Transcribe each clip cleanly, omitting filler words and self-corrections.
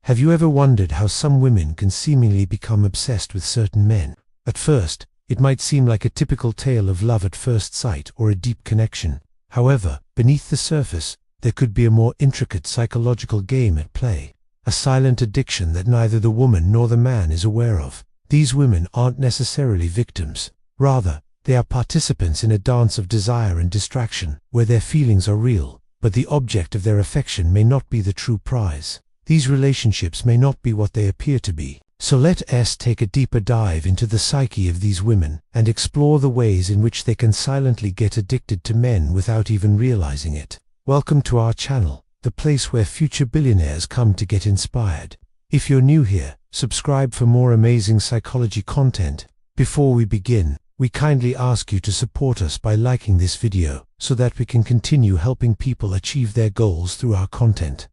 Have you ever wondered how some women can seemingly become obsessed with certain men? At first, it might seem like a typical tale of love at first sight or a deep connection. However, beneath the surface, there could be a more intricate psychological game at play. A silent addiction that neither the woman nor the man is aware of. These women aren't necessarily victims. Rather, they are participants in a dance of desire and distraction, where their feelings are real, but the object of their affection may not be the true prize. These relationships may not be what they appear to be. So let us take a deeper dive into the psyche of these women and explore the ways in which they can silently get addicted to men without even realizing it. Welcome to our channel, the place where future billionaires come to get inspired. If you're new here, subscribe for more amazing psychology content. Before we begin, we kindly ask you to support us by liking this video so that we can continue helping people achieve their goals through our content.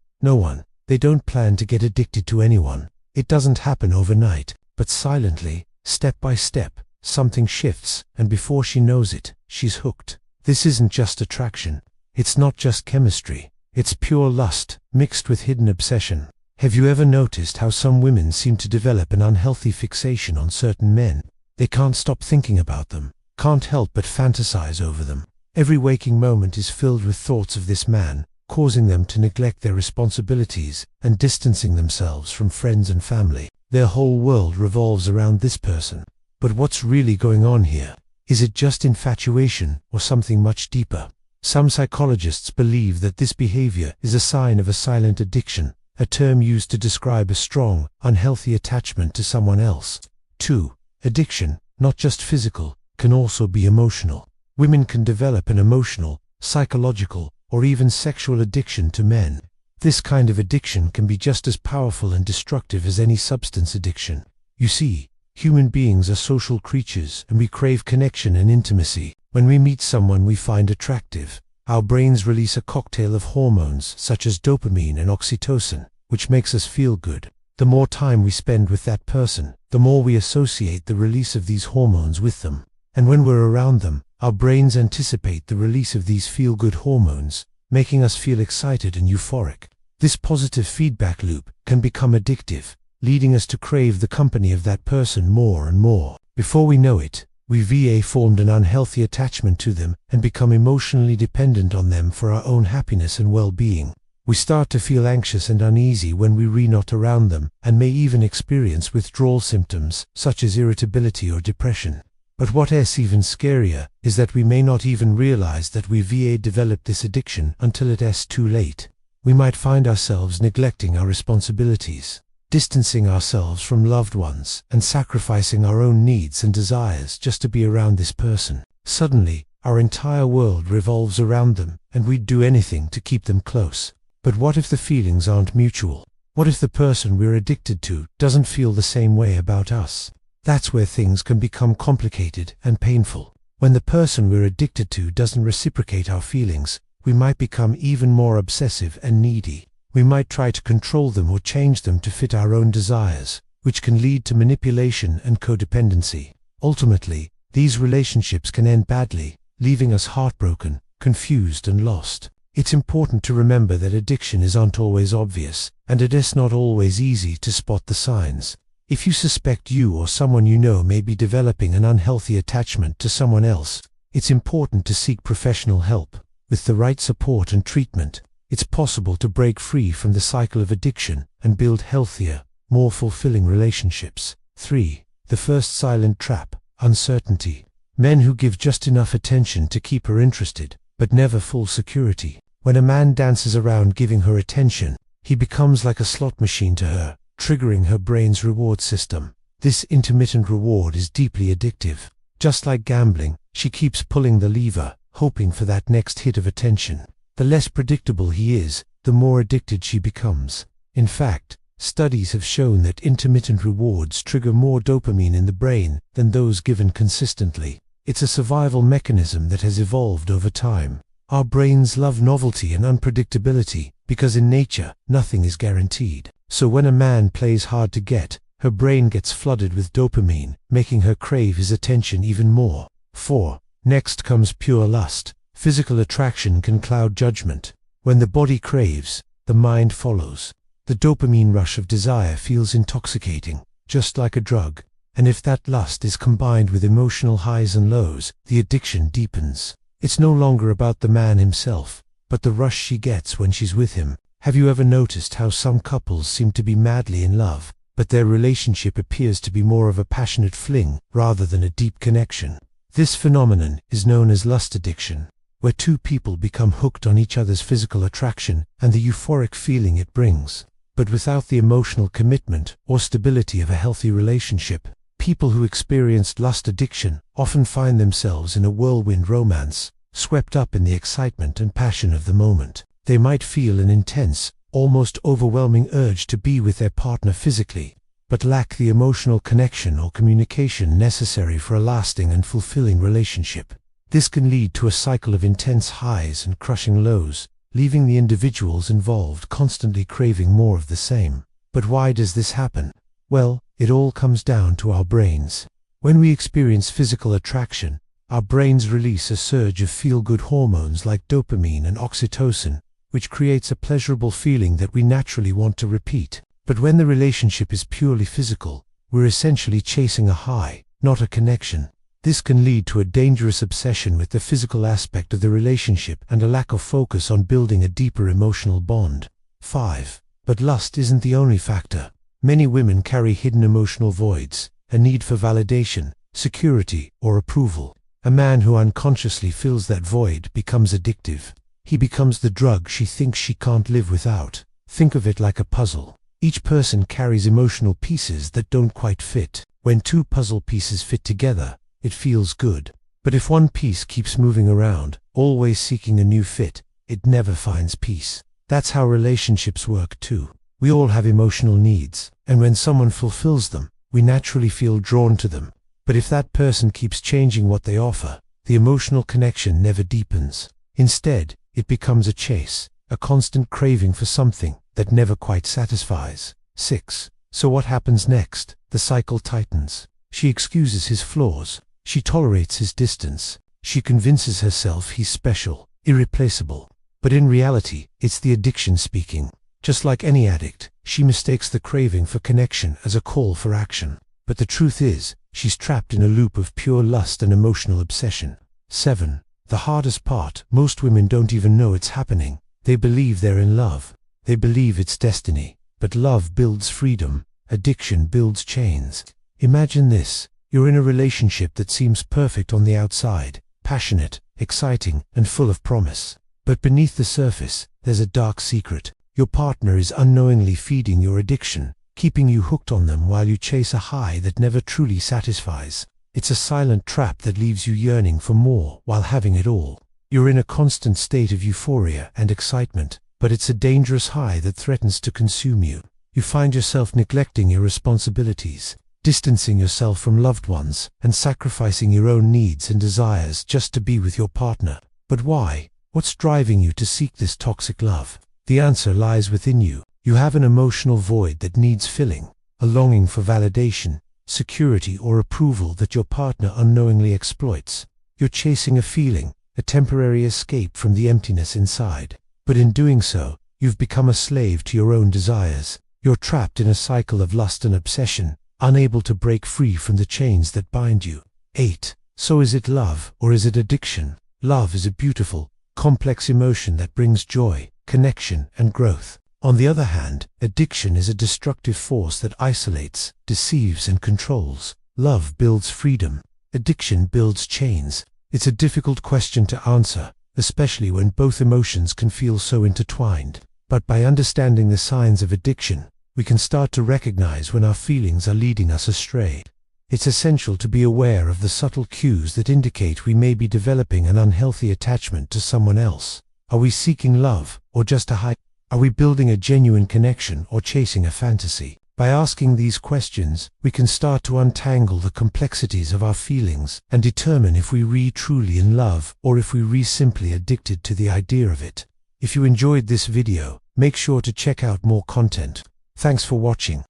They don't plan to get addicted to anyone. It doesn't happen overnight, but silently, step by step, something shifts, and before she knows it, she's hooked. This isn't just attraction. It's not just chemistry. It's pure lust, mixed with hidden obsession. Have you ever noticed how some women seem to develop an unhealthy fixation on certain men? They can't stop thinking about them, can't help but fantasize over them. Every waking moment is filled with thoughts of this man, causing them to neglect their responsibilities and distancing themselves from friends and family. Their whole world revolves around this person. But what's really going on here? Is it just infatuation or something much deeper? Some psychologists believe that this behavior is a sign of a silent addiction, a term used to describe a strong, unhealthy attachment to someone else. 2. Addiction, not just physical, can also be emotional. Women can develop an emotional, psychological, or even sexual addiction to men. This kind of addiction can be just as powerful and destructive as any substance addiction. You see, human beings are social creatures and we crave connection and intimacy. When we meet someone we find attractive, our brains release a cocktail of hormones such as dopamine and oxytocin, which makes us feel good. The more time we spend with that person, the more we associate the release of these hormones with them. And when we're around them, our brains anticipate the release of these feel-good hormones, making us feel excited and euphoric. This positive feedback loop can become addictive, leading us to crave the company of that person more and more. Before we know it, we've formed an unhealthy attachment to them and become emotionally dependent on them for our own happiness and well-being. We start to feel anxious and uneasy when we're not around them and may even experience withdrawal symptoms such as irritability or depression. But what is even scarier is that we may not even realize that we've developed this addiction until it is too late. We might find ourselves neglecting our responsibilities, distancing ourselves from loved ones, and sacrificing our own needs and desires just to be around this person. Suddenly, our entire world revolves around them, and we'd do anything to keep them close. But what if the feelings aren't mutual? What if the person we're addicted to doesn't feel the same way about us? That's where things can become complicated and painful. When the person we're addicted to doesn't reciprocate our feelings, we might become even more obsessive and needy. We might try to control them or change them to fit our own desires, which can lead to manipulation and codependency. Ultimately, these relationships can end badly, leaving us heartbroken, confused and lost. It's important to remember that addiction isn't always obvious, and it is not always easy to spot the signs. If you suspect you or someone you know may be developing an unhealthy attachment to someone else, it's important to seek professional help. With the right support and treatment, it's possible to break free from the cycle of addiction and build healthier, more fulfilling relationships. 3. The first silent trap, uncertainty. Men who give just enough attention to keep her interested, but never full security. When a man dances around giving her attention, he becomes like a slot machine to her, triggering her brain's reward system. This intermittent reward is deeply addictive. Just like gambling, she keeps pulling the lever, hoping for that next hit of attention. The less predictable he is, the more addicted she becomes. In fact, studies have shown that intermittent rewards trigger more dopamine in the brain than those given consistently. It's a survival mechanism that has evolved over time. Our brains love novelty and unpredictability because in nature, nothing is guaranteed. So when a man plays hard to get, her brain gets flooded with dopamine, making her crave his attention even more. 4. Next comes pure lust. Physical attraction can cloud judgment. When the body craves, the mind follows. The dopamine rush of desire feels intoxicating, just like a drug. And if that lust is combined with emotional highs and lows, the addiction deepens. It's no longer about the man himself, but the rush she gets when she's with him. Have you ever noticed how some couples seem to be madly in love, but their relationship appears to be more of a passionate fling rather than a deep connection? This phenomenon is known as lust addiction, where two people become hooked on each other's physical attraction and the euphoric feeling it brings, but without the emotional commitment or stability of a healthy relationship. People who experienced lust addiction often find themselves in a whirlwind romance, swept up in the excitement and passion of the moment. They might feel an intense, almost overwhelming urge to be with their partner physically, but lack the emotional connection or communication necessary for a lasting and fulfilling relationship. This can lead to a cycle of intense highs and crushing lows, leaving the individuals involved constantly craving more of the same. But why does this happen? Well, it all comes down to our brains. When we experience physical attraction, our brains release a surge of feel-good hormones like dopamine and oxytocin, which creates a pleasurable feeling that we naturally want to repeat. But when the relationship is purely physical, we're essentially chasing a high, not a connection. This can lead to a dangerous obsession with the physical aspect of the relationship and a lack of focus on building a deeper emotional bond. 5. But lust isn't the only factor. Many women carry hidden emotional voids, a need for validation, security, or approval. A man who unconsciously fills that void becomes addictive. He becomes the drug she thinks she can't live without. Think of it like a puzzle. Each person carries emotional pieces that don't quite fit. When two puzzle pieces fit together, it feels good. But if one piece keeps moving around, always seeking a new fit, it never finds peace. That's how relationships work too. We all have emotional needs, and when someone fulfills them, we naturally feel drawn to them. But if that person keeps changing what they offer, the emotional connection never deepens. Instead, it becomes a chase, a constant craving for something that never quite satisfies. 6. So what happens next? The cycle tightens. She excuses his flaws. She tolerates his distance. She convinces herself he's special, irreplaceable. But in reality, it's the addiction speaking. Just like any addict, she mistakes the craving for connection as a call for action. But the truth is, she's trapped in a loop of pure lust and emotional obsession. 7. The hardest part, most women don't even know it's happening. They believe they're in love. They believe it's destiny. But love builds freedom. Addiction builds chains. Imagine this. You're in a relationship that seems perfect on the outside, passionate, exciting, and full of promise. But beneath the surface, there's a dark secret. Your partner is unknowingly feeding your addiction, keeping you hooked on them while you chase a high that never truly satisfies. It's a silent trap that leaves you yearning for more while having it all. You're in a constant state of euphoria and excitement, but it's a dangerous high that threatens to consume you. You find yourself neglecting your responsibilities, distancing yourself from loved ones, and sacrificing your own needs and desires just to be with your partner. But why? What's driving you to seek this toxic love? The answer lies within you. You have an emotional void that needs filling, a longing for validation, security, or approval that your partner unknowingly exploits. You're chasing a feeling, a temporary escape from the emptiness inside. But in doing so, you've become a slave to your own desires. You're trapped in a cycle of lust and obsession, unable to break free from the chains that bind you. 8. So is it love, or is it addiction? Love is a beautiful, complex emotion that brings joy, connection, and growth. On the other hand, addiction is a destructive force that isolates, deceives, and controls. Love builds freedom. Addiction builds chains. It's a difficult question to answer, especially when both emotions can feel so intertwined. But by understanding the signs of addiction, we can start to recognize when our feelings are leading us astray. It's essential to be aware of the subtle cues that indicate we may be developing an unhealthy attachment to someone else. Are we seeking love, or just a high? Are we building a genuine connection or chasing a fantasy? By asking these questions, we can start to untangle the complexities of our feelings and determine if we truly in love or if we simply addicted to the idea of it. If you enjoyed this video, make sure to check out more content. Thanks for watching.